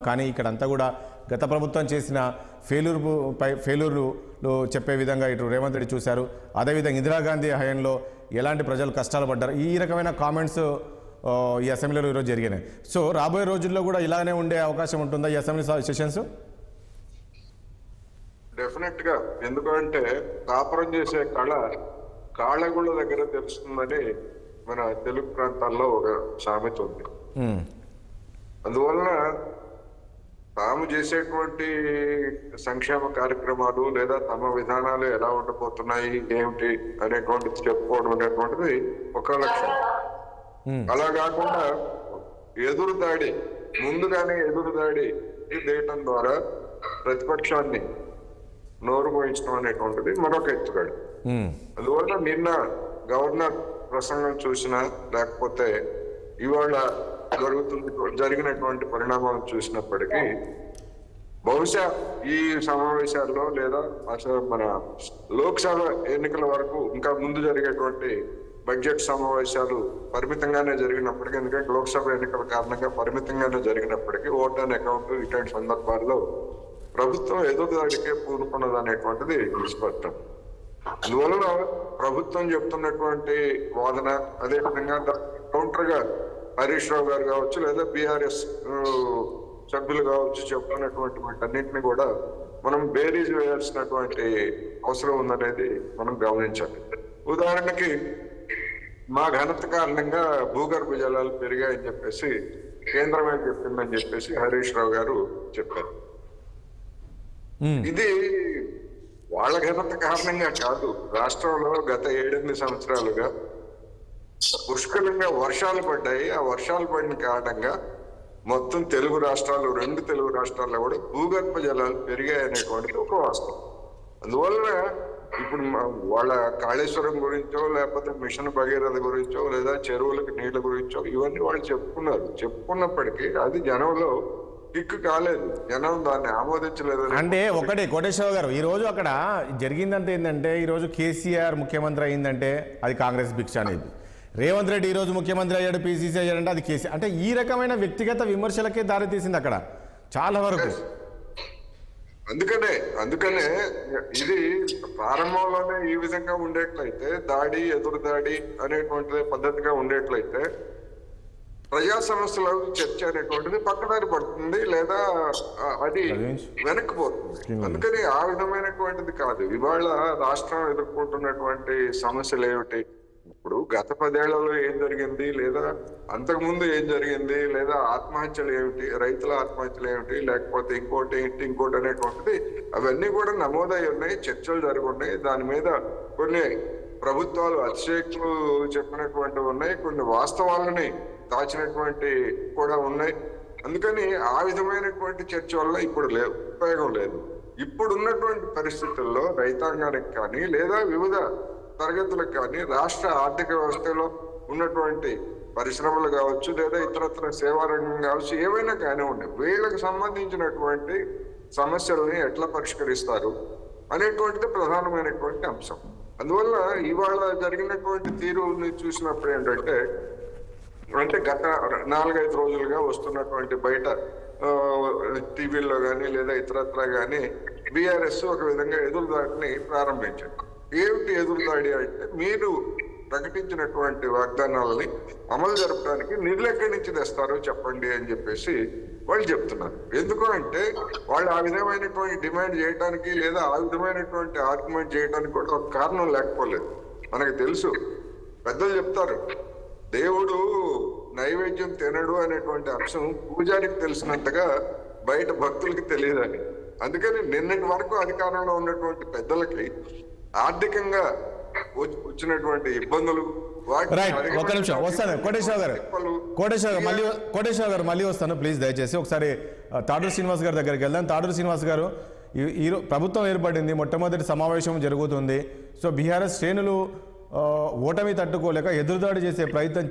కానీ ఇక్కడంతా కూడా గత ప్రభుత్వం చేసిన ఫెయిల్యూర్లు చెప్పే విధంగా ఇటు రేవంత్ రెడ్డి చూశారు. అదేవిధంగా ఇందిరాగాంధీ హయాంలో ఎలాంటి ప్రజలు కష్టాలు పడ్డారు, ఈ రకమైన కామెంట్స్ ఈ అసెంబ్లీలో ఈరోజు జరిగినాయి. సో రాబోయే రోజుల్లో కూడా ఇలానే ఉండే అవకాశం ఉంటుందా ఈ అసెంబ్లీ సెషన్స్? డెఫినెట్ గా. ఎందుకంటే కాపురం చేసే కాళ్ళగుళ్ళ దగ్గర తెలుస్తుందని మన తెలుగు ప్రాంతాల్లో ఒక సామెత ఉంది. అందువలన తాము చేసేటువంటి సంక్షేమ కార్యక్రమాలు లేదా తమ విధానాలు ఎలా ఉండబోతున్నాయి ఏమిటి అనేటువంటిది చెప్పుకోవడం అనేటువంటిది ఒక లక్ష్యం. అలా కాకుండా ఎదురుదాడి, ముందుగానే ఎదురుదాడి చేయటం ద్వారా ప్రతిపక్షాన్ని నోరు మోయించడం అనేటువంటిది మరొక ఎత్తుగడ. అందువల్ల నిన్న గవర్నర్ ప్రసంగం చూసినా లేకపోతే ఇవాళ జరిగినటువంటి పరిణామాలు చూసినప్పటికీ బహుశా ఈ సమావేశాల్లో లేదా అసలు మన లోక్సభ ఎన్నికల వరకు ఇంకా ముందు జరిగేటువంటి బడ్జెట్ సమావేశాలు పరిమితంగానే జరిగినప్పటికీ, ఎందుకంటే లోక్సభ ఎన్నికల కారణంగా పరిమితంగానే జరిగినప్పటికీ ఓట్ అండ్ అకౌంట్ ఇటువంటి సందర్భాల్లో ప్రభుత్వం ఎదురుదాడికే పూనుకున్నది అనేటువంటిది స్పష్టం. అందువలన ప్రభుత్వం చెప్తున్నటువంటి వాదన, అదేవిధంగా కౌంటర్ గా హరీష్ రావు గారు కావచ్చు లేదా బీఆర్ఎస్ సభ్యులు కావచ్చు చెప్తున్నటువంటి వాటన్నింటినీ కూడా మనం బేరీజ్ వేయాల్సినటువంటి అవసరం ఉందనేది మనం గమనించాలి. ఉదాహరణకి మా ఘనత కారణంగా భూగర్భ జలాలు పెరిగాయని చెప్పేసి కేంద్రమే చెప్పిందని చెప్పేసి హరీష్ రావు గారు చెప్పారు. ఇది వాళ్ళ ఘనత కారణంగా కాదు. రాష్ట్రంలో గత 7-8 సంవత్సరాలుగా పుష్కలంగా వర్షాలు పడ్డాయి. ఆ వర్షాలు పడిన కారణంగా మొత్తం తెలుగు రాష్ట్రాలు, 2 తెలుగు రాష్ట్రాల్లో కూడా భూగర్భ జలాలు పెరిగాయి అనేటువంటిది ఒక వాస్తవం. అందువలన ఇప్పుడు వాళ్ళ కాళేశ్వరం గురించో లేకపోతే మిషన్ భగీరథ గురించో లేదా చెరువులకు నీళ్ళ గురించో ఇవన్నీ వాళ్ళు చెప్పుకున్నప్పటికీ అది జనంలో కిక్కు కాలేదు, జనం దాన్ని ఆమోదించలేదు. అంటే ఒకటి కోటేశ్వర గారు, ఈరోజు అక్కడ జరిగిందంటే ఏంటంటే, ఈరోజు కేసీఆర్ ముఖ్యమంత్రి అయిందంటే అది కాంగ్రెస్ భిక్ష అనేది, రేవంత్ రెడ్డి ఈరోజు ముఖ్యమంత్రి అయ్యాడు, పీసీసీ అయ్యాడంటే అది కేసీఆర్. అంటే ఈ రకమైన వ్యక్తిగత విమర్శలకే దారితీసింది అక్కడ చాలా వరకు. అందుకనే ఇది ప్రారంభంలోనే ఈ విధంగా ఉండేట్లయితే, దాడి ఎదురు దాడి అనేటువంటి పద్ధతిగా ఉండేట్లయితే ప్రజా సమస్యల చర్చ అనేటువంటిది పక్కదారి పడుతుంది లేదా అది వెనక్కిపోతుంది. అందుకని ఆ విధమైనటువంటిది కాదు. ఇవాళ రాష్ట్రం ఎదుర్కొంటున్నటువంటి సమస్యలు ఏమిటి, ఇప్పుడు గత 10 ఏళ్లలో ఏం జరిగింది లేదా అంతకుముందు ఏం జరిగింది, లేదా ఆత్మహత్యలు ఏమిటి, రైతుల ఆత్మహత్యలు ఏమిటి, లేకపోతే ఇంకోటి అనేటువంటిది అవన్నీ కూడా నమోదై ఉన్నాయి, చర్చలు జరుగున్నాయి. దాని మీద కొన్ని ప్రభుత్వాలు అతిశయోక్తులు చెప్పినటువంటివి ఉన్నాయి, కొన్ని వాస్తవాలని దాచినటువంటి కూడా ఉన్నాయి. అందుకని ఆ విధమైనటువంటి చర్చ వల్ల ఇప్పుడు ఉపయోగం లేదు. ఇప్పుడు ఉన్నటువంటి పరిస్థితుల్లో రైతాంగానికి కానీ లేదా వివిధ తరగతులకు కానీ రాష్ట్ర ఆర్థిక వ్యవస్థలో ఉన్నటువంటి పరిశ్రమలు కావచ్చు లేదా ఇతరత్ర సేవా రంగం కావచ్చు, ఏవైనా కానివ్వండి, వీళ్ళకి సంబంధించినటువంటి సమస్యలని ఎట్లా పరిష్కరిస్తారు అనేటువంటిది ప్రధానమైనటువంటి అంశం. అందువల్ల ఇవాళ జరిగినటువంటి తీరుని చూసినప్పుడు ఏంటంటే, గత 4-5 రోజులుగా వస్తున్నటువంటి బయట టీవీల్లో కానీ లేదా ఇతరత్ర కానీ బీఆర్ఎస్ ఒక విధంగా ఎదురుదాడిని ప్రారంభించారు. ఏమిటి ఎదురుదాడి అంటే, మీరు ప్రకటించినటువంటి వాగ్దానాలని అమలు జరపడానికి నిధులు ఎక్కడి నుంచి తెస్తారో చెప్పండి అని చెప్పేసి వాళ్ళు చెప్తున్నారు. ఎందుకు అంటే వాళ్ళు ఆ విధమైనటువంటి డిమాండ్ చేయడానికి లేదా ఆ విధమైనటువంటి ఆర్గ్యుమెంట్ చేయడానికి కూడా ఒక కారణం లేకపోలేదు. మనకు తెలుసు, పెద్దలు చెప్తారు, దేవుడు నైవేద్యం తినడు అనేటువంటి అంశం పూజారికి తెలిసినంతగా బయట భక్తులకి తెలియదని. అందుకని నిన్నటి వరకు అధికారంలో ఉన్నటువంటి పెద్దలకి ఆర్థికంగా వచ్చినటువంటి ఇబ్బందులు, ఒక నిమిషం వస్తాను కోటేశ్వర గారు మళ్ళీ వస్తాను ప్లీజ్. దయచేసి ఒకసారి తాడూరు శ్రీనివాస్ గారి దగ్గరికి వెళ్దాం. తాడూరు శ్రీనివాస్ గారు, ఈ ప్రభుత్వం ఏర్పడింది, మొట్టమొదటి సమావేశం జరుగుతుంది. సో బీఆర్ఎస్ శ్రేణులు ఓటమి తట్టుకోలేక ఎదురుదాడి చేసే ప్రయత్నం